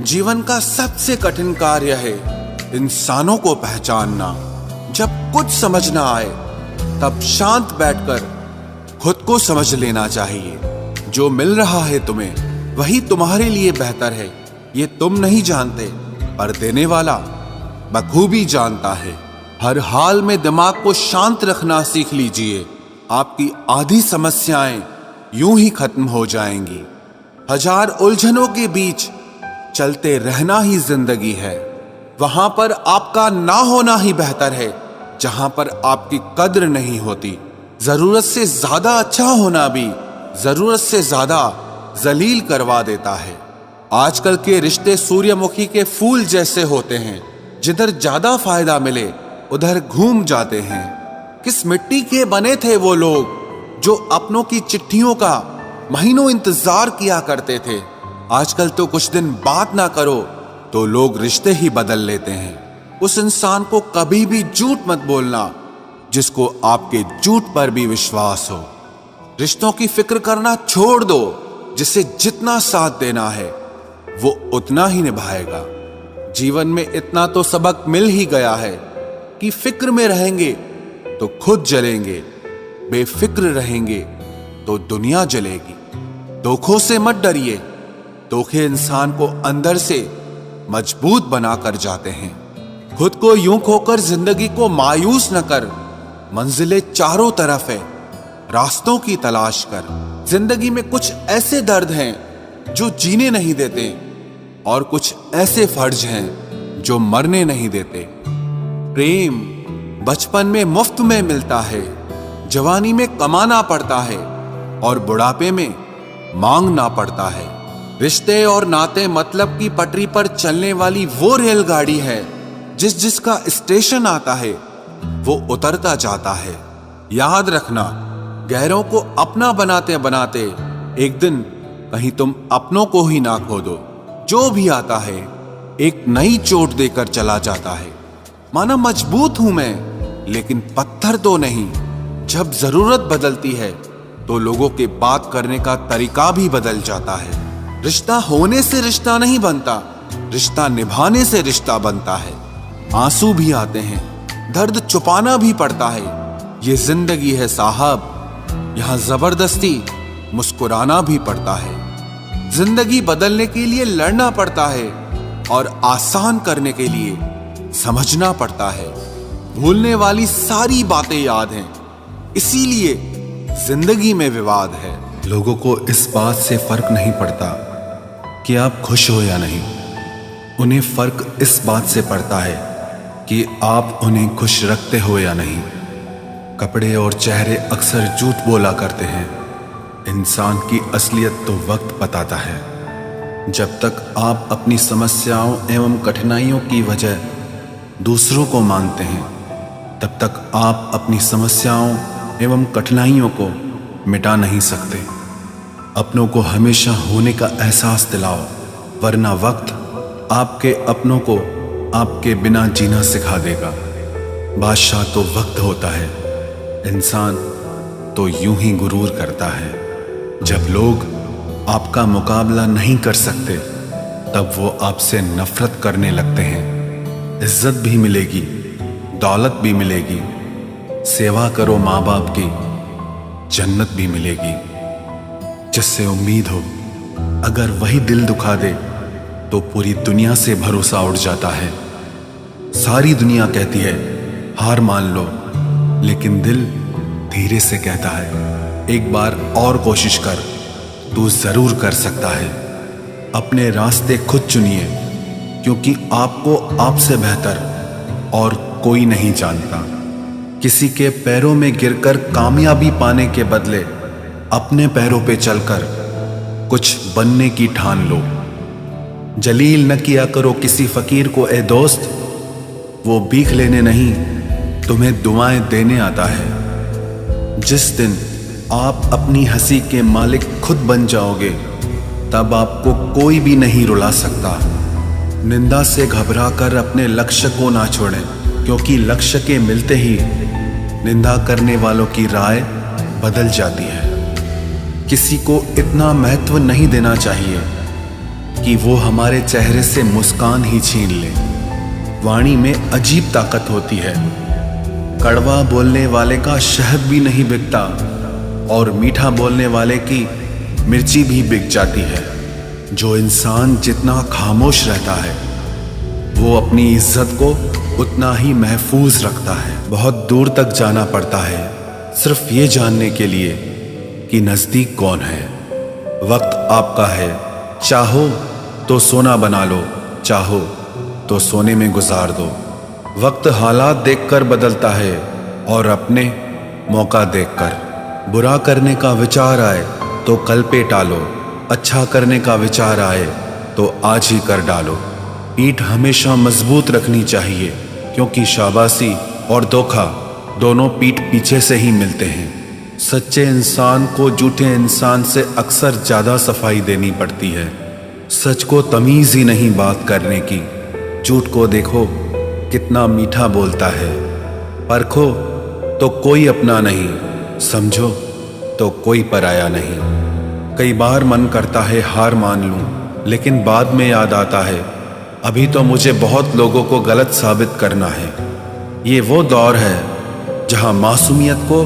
जीवन का सबसे कठिन कार्य है इंसानों को पहचानना। जब कुछ समझ ना आए तब शांत बैठकर खुद को समझ लेना चाहिए। जो मिल रहा है तुम्हें वही तुम्हारे लिए बेहतर है, ये तुम नहीं जानते पर देने वाला बखूबी जानता है। हर हाल में दिमाग को शांत रखना सीख लीजिए, आपकी आधी समस्याएं यूं ही खत्म हो जाएंगी। हजार उलझनों के बीच चलते रहना ही जिंदगी है। वहां पर आपका ना होना ही बेहतर है जहां पर आपकी कद्र नहीं होती। जरूरत से ज्यादा अच्छा होना भी जरूरत से ज्यादा जलील करवा देता है। आजकल के रिश्ते सूर्यमुखी के फूल जैसे होते हैं, जिधर ज्यादा फायदा मिले उधर घूम जाते हैं। किस मिट्टी के बने थे वो लोग जो अपनों की चिट्ठियों का महीनों इंतजार किया करते थे। आजकल तो कुछ दिन बात ना करो तो लोग रिश्ते ही बदल लेते हैं। उस इंसान को कभी भी झूठ मत बोलना जिसको आपके झूठ पर भी विश्वास हो। रिश्तों की फिक्र करना छोड़ दो, जिसे जितना साथ देना है वो उतना ही निभाएगा। जीवन में इतना तो सबक मिल ही गया है कि फिक्र में रहेंगे तो खुद जलेंगे, बेफिक्र रहेंगे तो दुनिया जलेगी। धोखों से मत डरिए, धोखे इंसान को अंदर से मजबूत बनाकर जाते हैं। खुद को यूं खोकर जिंदगी को मायूस न कर, मंजिलें चारों तरफ है, रास्तों की तलाश कर। जिंदगी में कुछ ऐसे दर्द हैं जो जीने नहीं देते और कुछ ऐसे फर्ज हैं जो मरने नहीं देते। प्रेम बचपन में मुफ्त में मिलता है, जवानी में कमाना पड़ता है और बुढ़ापे में मांगना पड़ता है। रिश्ते और नाते मतलब की पटरी पर चलने वाली वो रेलगाड़ी है जिसका स्टेशन आता है वो उतरता जाता है। याद रखना, गैरों को अपना बनाते बनाते एक दिन कहीं तुम अपनों को ही ना खो दो। जो भी आता है एक नई चोट देकर चला जाता है। माना मजबूत हूं मैं लेकिन पत्थर तो नहीं। जब जरूरत बदलती है तो लोगों के बात करने का तरीका भी बदल जाता है। रिश्ता होने से रिश्ता नहीं बनता, रिश्ता निभाने से रिश्ता बनता है। आंसू भी आते हैं, दर्द छुपाना भी पड़ता है। ये जिंदगी है साहब, यहां जबरदस्ती मुस्कुराना भी पड़ता है। जिंदगी बदलने के लिए लड़ना पड़ता है और आसान करने के लिए समझना पड़ता है। भूलने वाली सारी बातें याद हैं, इसीलिए जिंदगी में विवाद है। लोगों को इस बात से फर्क नहीं पड़ता कि आप खुश हो या नहीं, उन्हें फर्क इस बात से पड़ता है कि आप उन्हें खुश रखते हो या नहीं। कपड़े और चेहरे अक्सर झूठ बोला करते हैं, इंसान की असलियत तो वक्त बताता है। जब तक आप अपनी समस्याओं एवं कठिनाइयों की वजह दूसरों को मानते हैं, तब तक आप अपनी समस्याओं एवं कठिनाइयों को मिटा नहीं सकते। अपनों को हमेशा होने का एहसास दिलाओ, वरना वक्त आपके अपनों को आपके बिना जीना सिखा देगा। बादशाह तो वक्त होता है, इंसान तो यूं ही गुरूर करता है। जब लोग आपका मुकाबला नहीं कर सकते तब वो आपसे नफरत करने लगते हैं। इज्जत भी मिलेगी, दौलत भी मिलेगी, सेवा करो माँ बाप की, जन्नत भी मिलेगी। जिससे उम्मीद हो अगर वही दिल दुखा दे तो पूरी दुनिया से भरोसा उड़ जाता है। सारी दुनिया कहती है हार मान लो, लेकिन दिल धीरे से कहता है एक बार और कोशिश कर, तू जरूर कर सकता है। अपने रास्ते खुद चुनिए, क्योंकि आपको आपसे बेहतर और कोई नहीं जानता। किसी के पैरों में गिरकर कामयाबी पाने के बदले अपने पैरों पे चलकर कुछ बनने की ठान लो। जलील न किया करो किसी फकीर को ए दोस्त, वो भीख लेने नहीं तुम्हें दुआएं देने आता है। जिस दिन आप अपनी हंसी के मालिक खुद बन जाओगे तब आपको कोई भी नहीं रुला सकता। निंदा से घबराकर अपने लक्ष्य को ना छोड़ें, क्योंकि लक्ष्य के मिलते ही निंदा करने वालों की राय बदल जाती है। किसी को इतना महत्व नहीं देना चाहिए कि वो हमारे चेहरे से मुस्कान ही छीन ले। वाणी में अजीब ताकत होती है। कड़वा बोलने वाले का शहद भी नहीं बिकता और मीठा बोलने वाले की मिर्ची भी बिक जाती है। जो इंसान जितना खामोश रहता है वो अपनी इज्जत को उतना ही महफूज रखता है। बहुत दूर तक जाना पड़ता है सिर्फ ये जानने के लिए कि नजदीक कौन है। वक्त आपका है, चाहो तो सोना बना लो, चाहो तो सोने में गुजार दो। वक्त हालात देखकर बदलता है और अपने मौका देखकर। बुरा करने का विचार आए तो कल पे टालो, अच्छा करने का विचार आए तो आज ही कर डालो। पीठ हमेशा मजबूत रखनी चाहिए क्योंकि शाबाशी और धोखा दोनों पीठ पीछे से ही मिलते हैं। सच्चे इंसान को झूठे इंसान से अक्सर ज्यादा सफाई देनी पड़ती है। सच को तमीज ही नहीं बात करने की। झूठ को देखो कितना मीठा बोलता है। परखो तो कोई अपना नहीं, समझो तो कोई पराया नहीं। कई बार मन करता है हार मान लूं, लेकिन बाद में याद आता है अभी तो मुझे बहुत लोगों को गलत साबित करना है। ये वो दौर है जहां मासूमियत को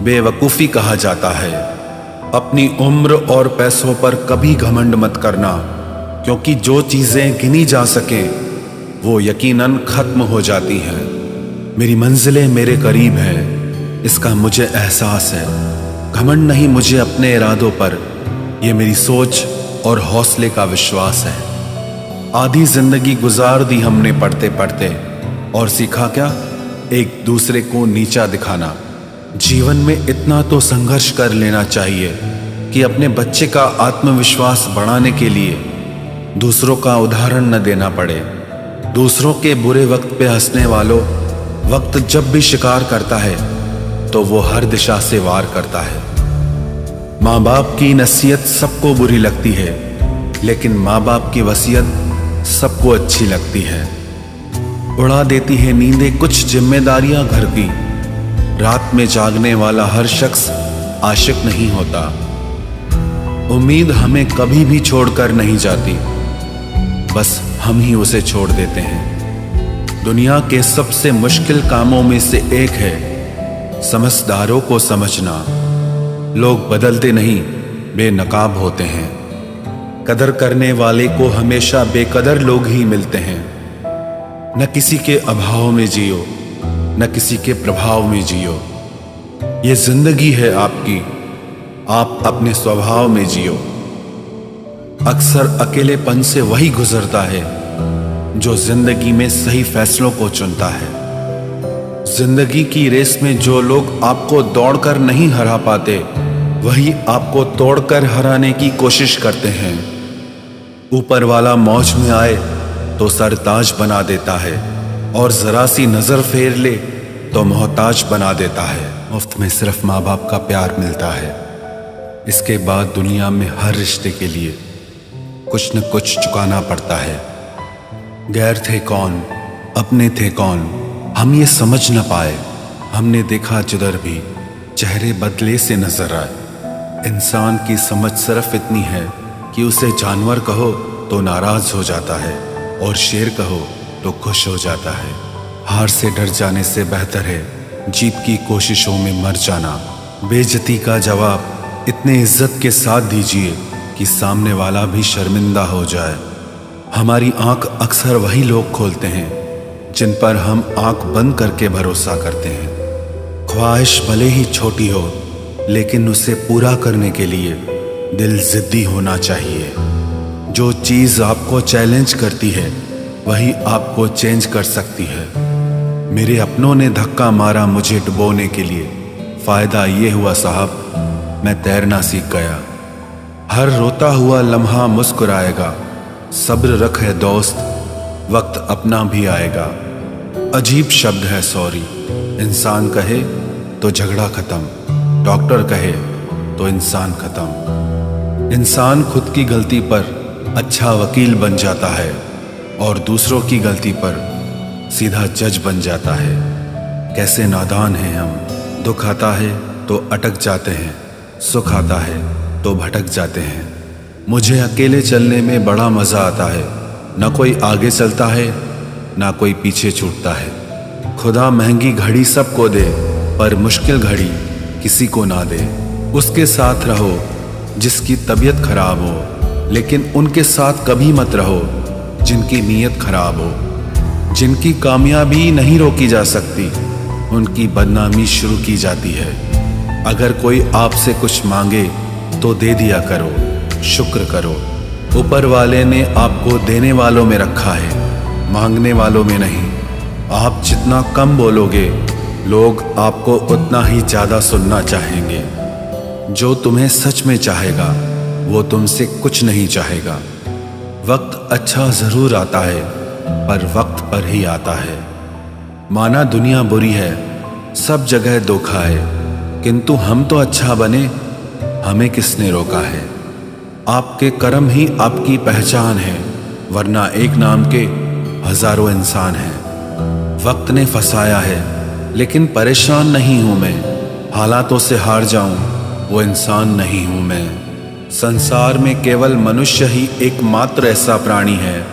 बेवकूफ़ी कहा जाता है। अपनी उम्र और पैसों पर कभी घमंड मत करना, क्योंकि जो चीज़ें गिनी जा सकें वो यकीनन खत्म हो जाती हैं। मेरी मंजिलें मेरे करीब है, इसका मुझे एहसास है। घमंड नहीं मुझे अपने इरादों पर, यह मेरी सोच और हौसले का विश्वास है। आधी जिंदगी गुजार दी हमने पढ़ते पढ़ते, और सीखा क्या? एक दूसरे को नीचा दिखाना। जीवन में इतना तो संघर्ष कर लेना चाहिए कि अपने बच्चे का आत्मविश्वास बढ़ाने के लिए दूसरों का उदाहरण न देना पड़े। दूसरों के बुरे वक्त पे हंसने वालों, वक्त जब भी शिकार करता है तो वो हर दिशा से वार करता है। माँ बाप की नसीहत सबको बुरी लगती है, लेकिन माँ बाप की वसीयत सबको अच्छी लगती है। उड़ा देती है नींदें कुछ जिम्मेदारियां घर की। रात में जागने वाला हर शख्स आशिक नहीं होता। उम्मीद हमें कभी भी छोड़कर नहीं जाती, बस हम ही उसे छोड़ देते हैं। दुनिया के सबसे मुश्किल कामों में से एक है समझदारों को समझना। लोग बदलते नहीं, बेनकाब होते हैं। कदर करने वाले को हमेशा बेकदर लोग ही मिलते हैं। न किसी के अभाव में जियो, न किसी के प्रभाव में जियो। ये जिंदगी है आपकी, आप अपने स्वभाव में जियो। अक्सर अकेलेपन से वही गुजरता है जो जिंदगी में सही फैसलों को चुनता है। जिंदगी की रेस में जो लोग आपको दौड़कर नहीं हरा पाते, वही आपको तोड़कर हराने की कोशिश करते हैं। ऊपर वाला मौज में आए तो सरताज बना देता है, और जरा सी नजर फेर ले तो मोहताज बना देता है। मुफ्त में सिर्फ माँ बाप का प्यार मिलता है। इसके बाद दुनिया में हर रिश्ते के लिए कुछ न कुछ चुकाना पड़ता है। गैर थे कौन, अपने थे कौन, हम ये समझ न पाए। हमने देखा जिधर भी चेहरे बदले से नजर आए। इंसान की समझ सिर्फ इतनी है कि उसे जानवर कहो तो नाराज हो जाता है, और शेर कहो तो खुश हो जाता है। हार से डर जाने से बेहतर है जीत की कोशिशों में मर जाना। बेइज्जती का जवाब इतने इज्जत के साथ दीजिए कि सामने वाला भी शर्मिंदा हो जाए। हमारी आंख अक्सर वही लोग खोलते हैं जिन पर हम आंख बंद करके भरोसा करते हैं। ख्वाहिश भले ही छोटी हो, लेकिन उसे पूरा करने के लिए दिल जिद्दी होना चाहिए। जो चीज़ आपको चैलेंज करती है वही आपको चेंज कर सकती है। मेरे अपनों ने धक्का मारा मुझे डुबोने के लिए। फायदा ये हुआ साहब, मैं तैरना सीख गया। हर रोता हुआ लम्हा मुस्कुराएगा। सब्र रख है दोस्त, वक्त अपना भी आएगा। अजीब शब्द है सॉरी। इंसान कहे तो झगड़ा खत्म, डॉक्टर कहे तो इंसान खत्म। इंसान खुद की गलती पर अच्छा वकील बन जाता है और दूसरों की गलती पर सीधा जज बन जाता है। कैसे नादान हैं हम। दुख आता है तो अटक जाते हैं, सुख आता है तो भटक जाते हैं। मुझे अकेले चलने में बड़ा मज़ा आता है। न कोई आगे चलता है, ना कोई पीछे छूटता है। खुदा महंगी घड़ी सबको दे, पर मुश्किल घड़ी किसी को ना दे। उसके साथ रहो जिसकी तबीयत खराब हो, लेकिन उनके साथ कभी मत रहो जिनकी नीयत खराब हो। जिनकी कामयाबी नहीं रोकी जा सकती, उनकी बदनामी शुरू की जाती है। अगर कोई आपसे कुछ मांगे तो दे दिया करो, शुक्र करो। ऊपर वाले ने आपको देने वालों में रखा है, मांगने वालों में नहीं। आप जितना कम बोलोगे, लोग आपको उतना ही ज़्यादा सुनना चाहेंगे। जो तुम्हें सच में चाहेगा, वो तुमसे कुछ नहीं चाहेगा। वक्त अच्छा ज़रूर आता है, पर वक्त पर ही आता है। माना दुनिया बुरी है, सब जगह धोखा है, किंतु हम तो अच्छा बने, हमें किसने रोका है। आपके कर्म ही आपकी पहचान है, वरना एक नाम के हजारों इंसान हैं। वक्त ने फंसाया है, लेकिन परेशान नहीं हूं मैं। हालातों से हार जाऊं, वो इंसान नहीं हूं मैं। संसार में केवल मनुष्य ही एकमात्र ऐसा प्राणी है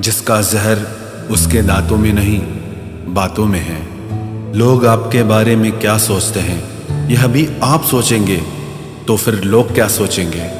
जिसका जहर उसके दांतों में नहीं, बातों में है। लोग आपके बारे में क्या सोचते हैं, यह भी आप सोचेंगे तो फिर लोग क्या सोचेंगे।